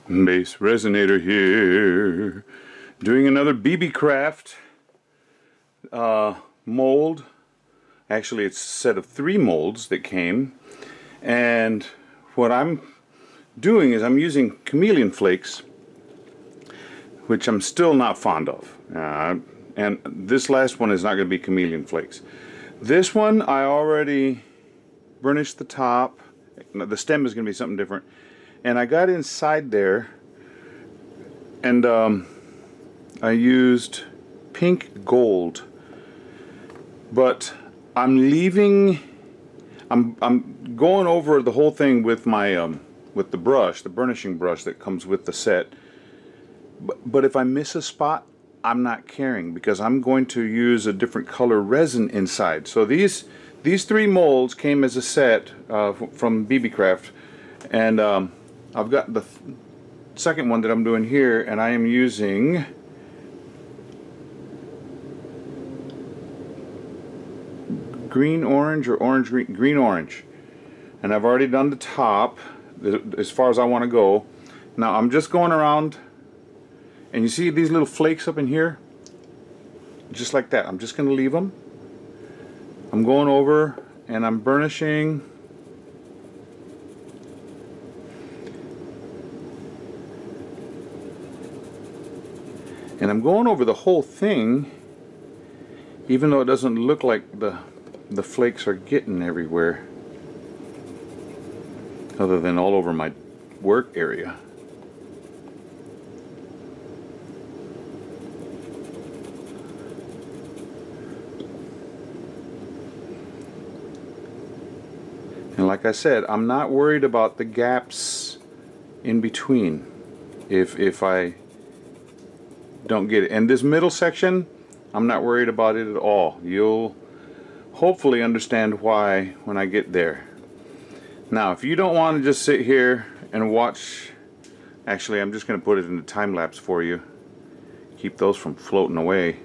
Base resonator here, doing another Beebeecraft mold. Actually, it's a set of 3 molds that came, and what I'm doing is I'm using chameleon flakes, which I'm still not fond of, and this last one is not going to be chameleon flakes. This one I already burnished the top. The stem is going to be something different. And I got inside there, and I used pink gold, but I'm going over the whole thing with my with the brush, the burnishing brush that comes with the set. But if I miss a spot, I'm not caring, because I'm going to use a different color resin inside. So these 3 molds came as a set from Beebeecraft, and I've got the second one that I'm doing here, and I am using green orange or orange green orange, and I've already done the top as far as I want to go. Now I'm just going around, and you see these little flakes up in here, just like that. I'm just going to leave them. I'm going over and I'm burnishing. And I'm going over the whole thing, even though it doesn't look like the flakes are getting everywhere, other than all over my work area. And like I said, I'm not worried about the gaps in between if I don't get it. And this middle section, I'm not worried about it at all. You'll hopefully understand why when I get there. Now, if you don't want to just sit here and watch, actually I'm just going to put it in the time lapse for you, keep those from floating away.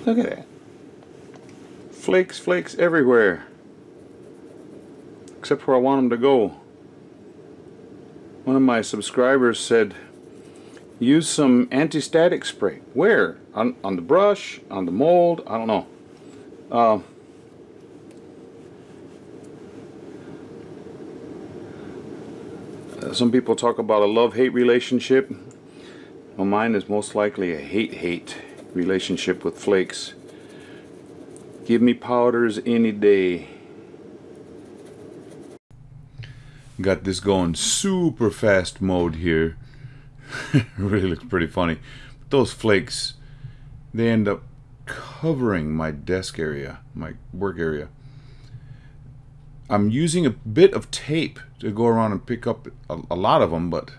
Look at that. Flakes, flakes everywhere. Except where I want them to go. One of my subscribers said, use some anti-static spray. Where? On the brush? On the mold? I don't know. Some people talk about a love-hate relationship. Well, mine is most likely a hate-hate relationship with flakes. Give me powders any day. Got this going super fast mode here. Really looks pretty funny. But those flakes, they end up covering my desk area, my work area. I'm using a bit of tape to go around and pick up a lot of them, but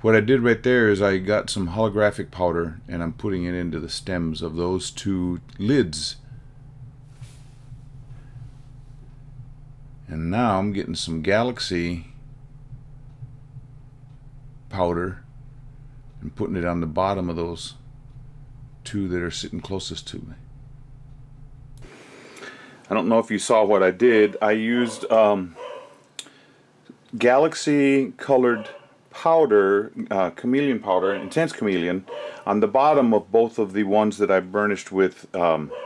what I did right there is I got some holographic powder and I'm putting it into the stems of those 2 lids. And now I'm getting some galaxy powder and putting it on the bottom of those 2 that are sitting closest to me. I don't know if you saw what I did. I used galaxy colored powder, chameleon powder, intense chameleon, on the bottom of both of the ones that I burnished with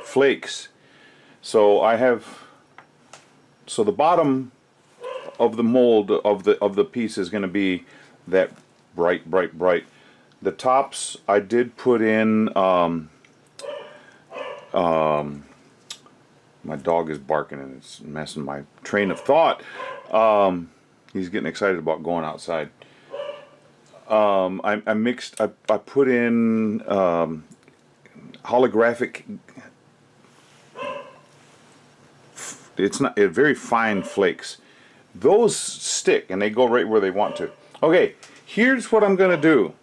flakes. So I have, so the bottom of the mold of the piece is going to be that bright. The tops I did put in. My dog is barking and it's messing my train of thought. He's getting excited about going outside. I put in holographic, it's not very fine flakes. Those stick and they go right where they want to. Okay, here's what I'm gonna do.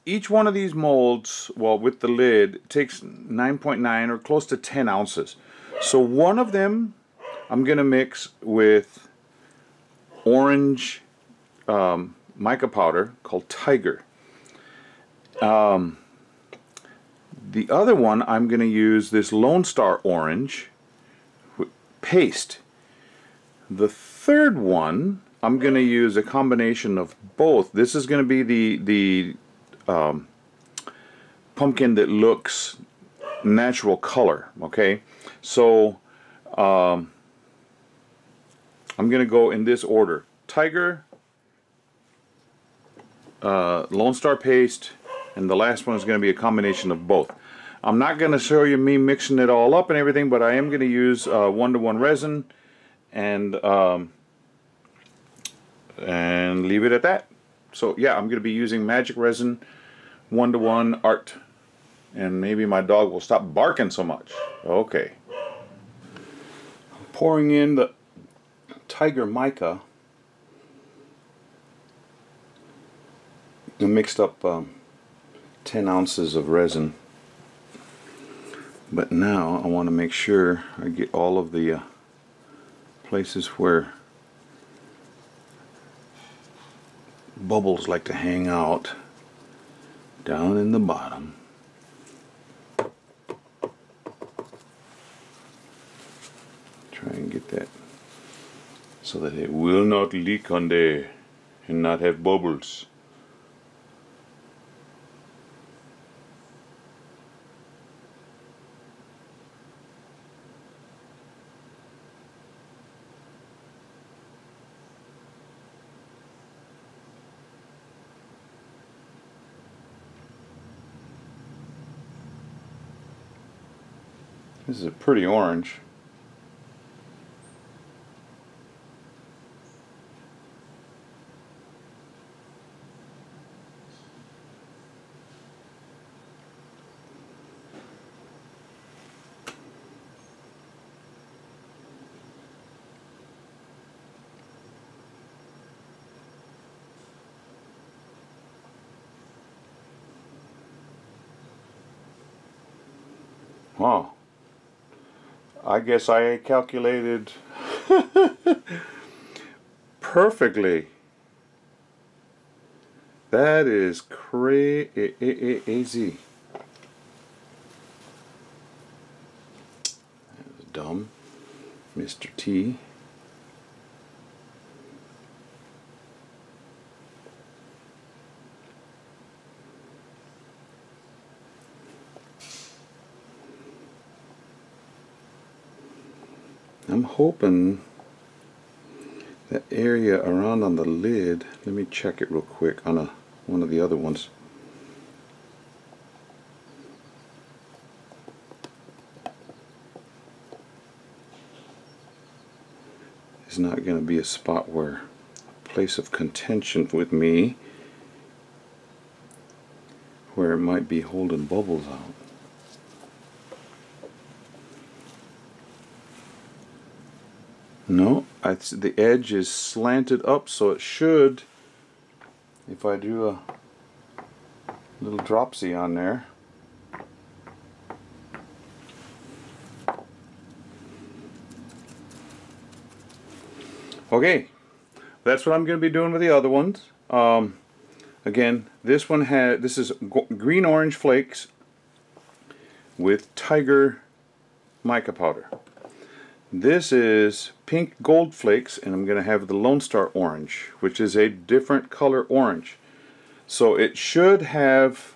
Each one of these molds, well, with the lid, takes 9.9 or close to 10 ounces. So one of them I'm going to mix with orange mica powder called Tiger. The other one, I'm going to use this Lone Star orange paste. The third one, I'm going to use a combination of both. This is going to be the pumpkin that looks natural color. Okay, so I'm going to go in this order: Tiger, Lone Star paste, and the last one is going to be a combination of both. I'm not going to show you me mixing it all up and everything, but I am going to use 1-to-1 resin and leave it at that. So yeah, I'm going to be using magic resin 1-to-1 art, and maybe my dog will stop barking so much. Okay, I'm pouring in the Tiger mica. I mixed up 10 ounces of resin, but now I want to make sure I get all of the places where bubbles like to hang out down in the bottom. Try and get that so that it will not leak on there and not have bubbles. This is a pretty orange. Wow. I guess I calculated perfectly. That is crazy. That was dumb, Mr. T. I'm hoping that area around on the lid, let me check it real quick on one of the other ones. It's not going to be a spot where a place of contention with me where it might be holding bubbles out. No, the edge is slanted up, so it should, if I do a little dropsy on there. Okay, that's what I'm going to be doing with the other ones. Again, this is green orange flakes with Tiger mica powder. This is pink gold flakes, and I'm going to have the Lone Star orange, which is a different color orange. So it should have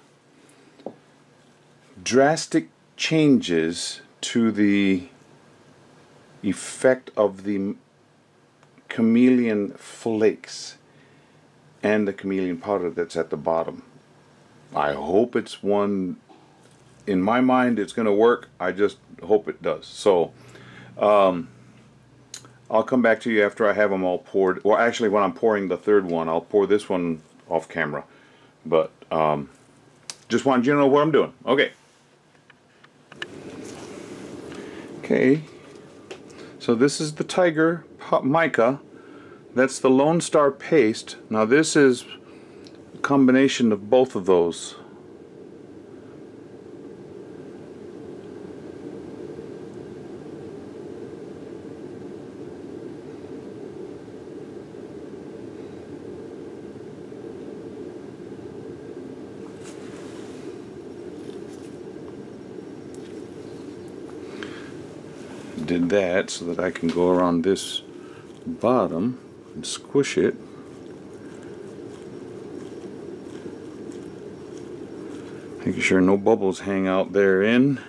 drastic changes to the effect of the chameleon flakes and the chameleon powder that's at the bottom. I hope it's one, in my mind it's going to work. I just hope it does. So I'll come back to you after I have them all poured, or actually when I'm pouring the third one. I'll pour this one off camera, but just wanted you to know what I'm doing. Okay, so this is the Tiger mica, that's the Lone Star paste. Now this is a combination of both of those. did that so that I can go around this bottom and squish it. Making sure no bubbles hang out therein.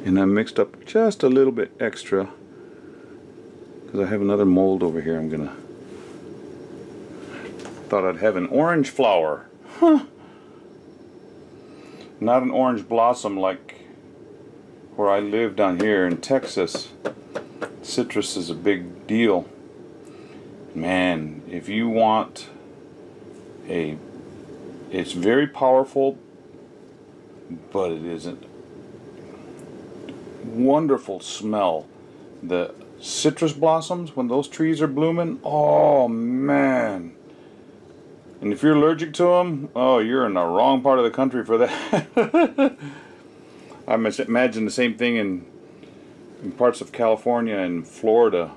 And I mixed up just a little bit extra because I have another mold over here. Thought I'd have an orange flower. Huh. Not an orange blossom like where I live down here in Texas. Citrus is a big deal. Man, if you want it's very powerful, but it isn't. Wonderful smell. The citrus blossoms when those trees are blooming, oh man. And if you're allergic to them, oh, you're in the wrong part of the country for that. I imagine the same thing in parts of California and Florida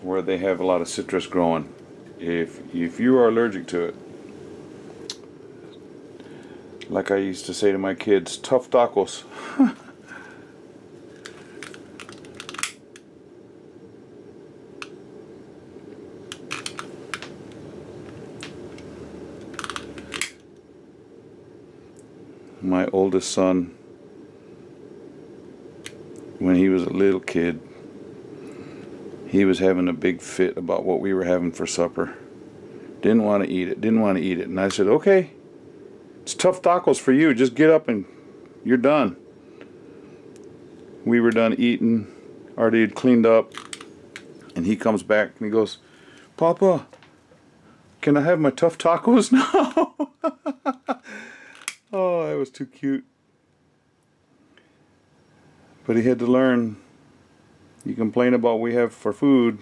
where they have a lot of citrus growing. If you are allergic to it, like I used to say to my kids, tough tacos. My oldest son, when he was a little kid, he was having a big fit about what we were having for supper. Didn't want to eat it, didn't want to eat it. And I said, okay, it's tough tacos for you. Just get up and you're done. We were done eating, already had cleaned up, and he comes back and he goes, Papa, can I have my tough tacos now? Oh, that was too cute. But he had to learn. You complain about what we have for food,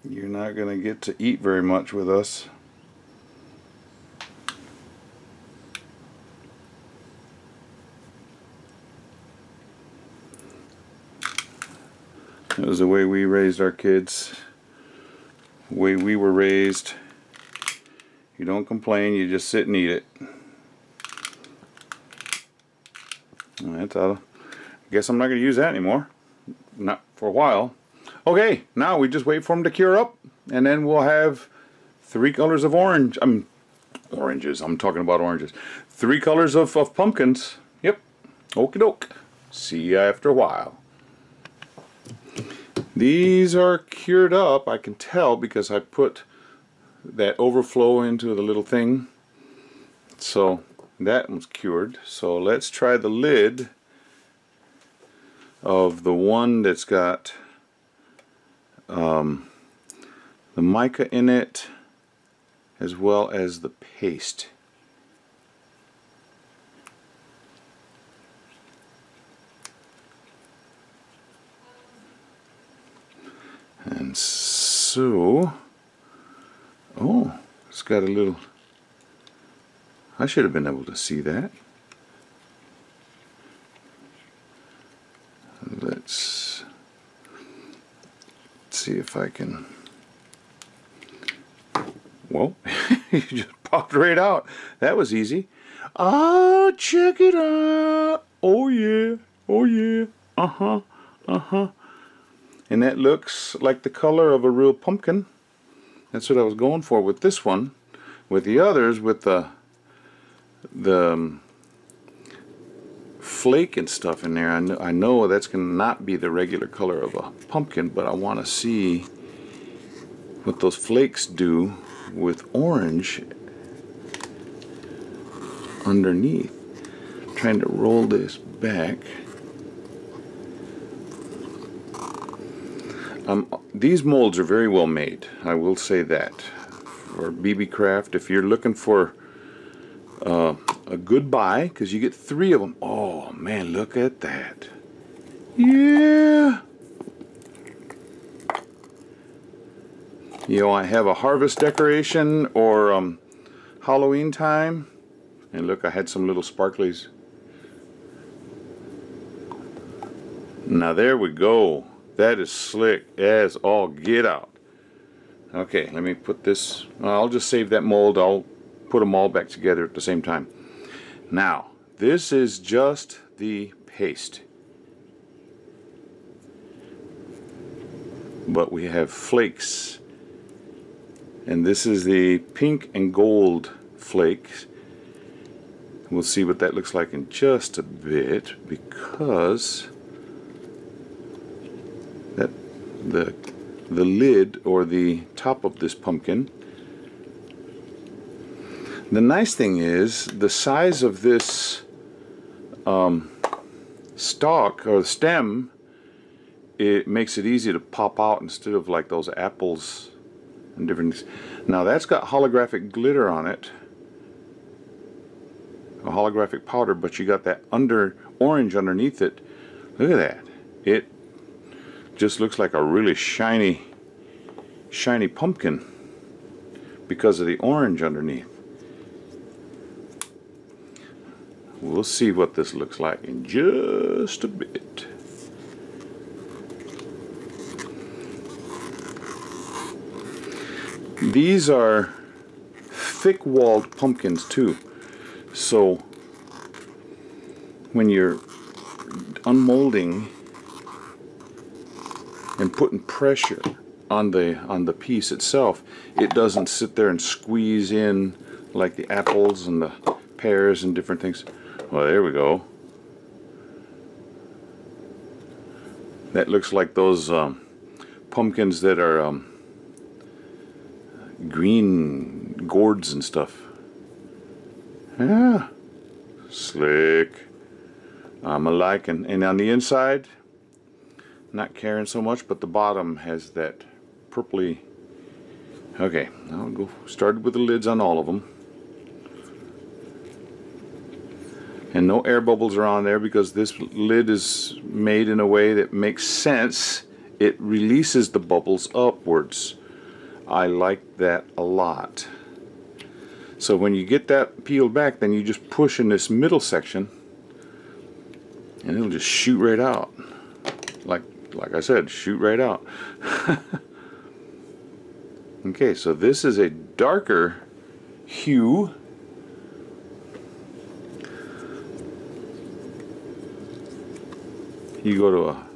you're not going to get to eat very much with us. That was the way we raised our kids, the way we were raised. You don't complain, you just sit and eat it. That's out. I guess I'm not going to use that anymore. Not for a while. Okay, now we just wait for them to cure up, and then we'll have 3 colors of orange. Oranges. I'm talking about oranges. 3 colors of pumpkins. Yep. Okie doke. See you after a while. These are cured up. I can tell because I put that overflow into the little thing. So that one's cured. So let's try the lid of the one that's got the mica in it as well as the paste. And so, oh, it's got a little, I should have been able to see that. Let's see if I can, whoa, you just popped right out. That was easy. Oh, check it out. Oh yeah, oh yeah, uh-huh, uh-huh. And that looks like the color of a real pumpkin. That's what I was going for with this one. With the others, with the flake and stuff in there, I know that's going to not be the regular color of a pumpkin, but I want to see what those flakes do with orange underneath. I'm trying to roll this back. These molds are very well made, I will say that. For Beebeecraft, if you're looking for a good buy, because you get 3 of them. Oh man, look at that. Yeah. You know, I have a harvest decoration or Halloween time. And look, I had some little sparklies. Now there we go. That is slick as all get out. Okay, let me put this, I'll just save that mold. I'll put them all back together at the same time. Now, this is just the paste. But we have flakes. And this is the pink and gold flakes. We'll see what that looks like in just a bit, because that the lid or the top of this pumpkin, the nice thing is the size of this stalk or stem, it makes it easy to pop out instead of like those apples and different things. Now that's got holographic glitter on it, a holographic powder, but you got that orange underneath it. Look at that. It just looks like a really shiny pumpkin because of the orange underneath. We'll see what this looks like in just a bit. These are thick-walled pumpkins too, so when you're unmolding and putting pressure on the piece itself, it doesn't sit there and squeeze in like the apples and the pears and different things. Well, there we go. That looks like those pumpkins that are green gourds and stuff. Yeah, slick. I'm a liking. And on the inside, not caring so much, but the bottom has that purpley. Okay, I'll go. Started with the lids on all of them. And no air bubbles are on there because this lid is made in a way that makes sense. It releases the bubbles upwards. I like that a lot. So when you get that peeled back, then you just push in this middle section and it'll just shoot right out. Like I said, shoot right out. Okay, so this is a darker hue. You go to a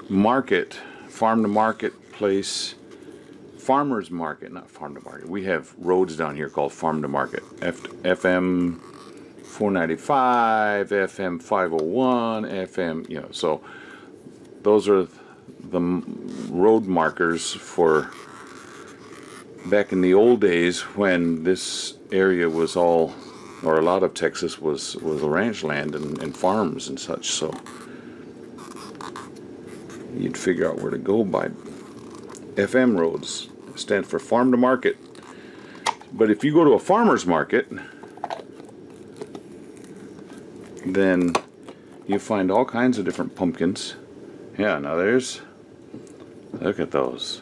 market, farm to market place, farmer's market, not farm to market. We have roads down here called farm to market. FM 495, FM 501, FM, you know, so those are the road markers for back in the old days when this area was all, or a lot of Texas was ranch land and farms and such, so you'd figure out where to go by FM roads. It stands for farm to market. But if you go to a farmer's market, then you find all kinds of different pumpkins. Yeah, now look at those.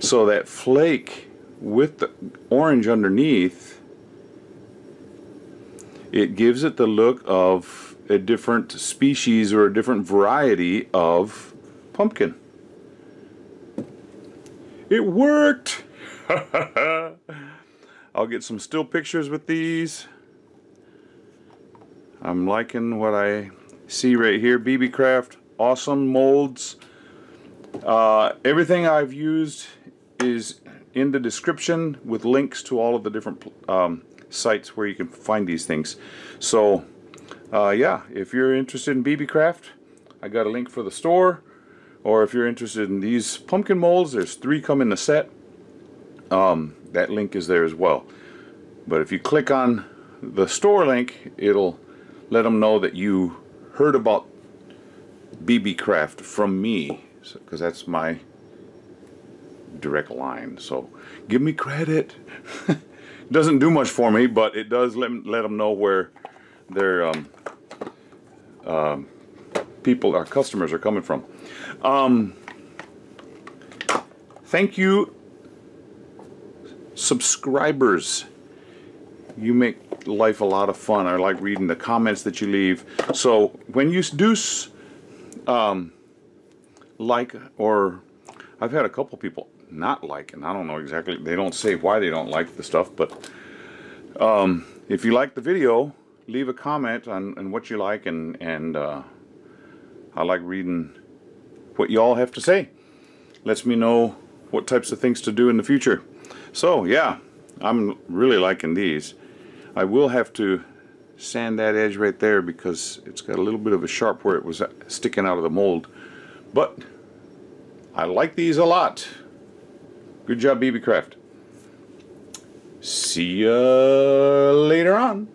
So that flake with the orange underneath, it gives it the look of a different species or a different variety of pumpkin. It worked! I'll get some still pictures with these. I'm liking what I see right here. Beebeecraft, awesome molds. Everything I've used is in the description with links to all of the different sites where you can find these things. So yeah, if you're interested in Beebeecraft, I got a link for the store. Or if you're interested in these pumpkin molds, there's 3 come in the set. That link is there as well. But if you click on the store link, it'll let them know that you heard about Beebeecraft from me, because that's my direct line. So give me credit. Doesn't do much for me, but it does let them know where their people, our customers, are coming from. Thank you, subscribers. You make life a lot of fun. I like reading the comments that you leave. So when you do like, or I've had a couple people not like, and I don't know exactly, they don't say why they don't like the stuff, but if you like the video, leave a comment on what you like, and I like reading what you all have to say. Lets me know what types of things to do in the future. So yeah, I'm really liking these. I will have to sand that edge right there because it's got a little bit of a sharp where it was sticking out of the mold. But I like these a lot. Good job, Beebeecraft. See ya later on.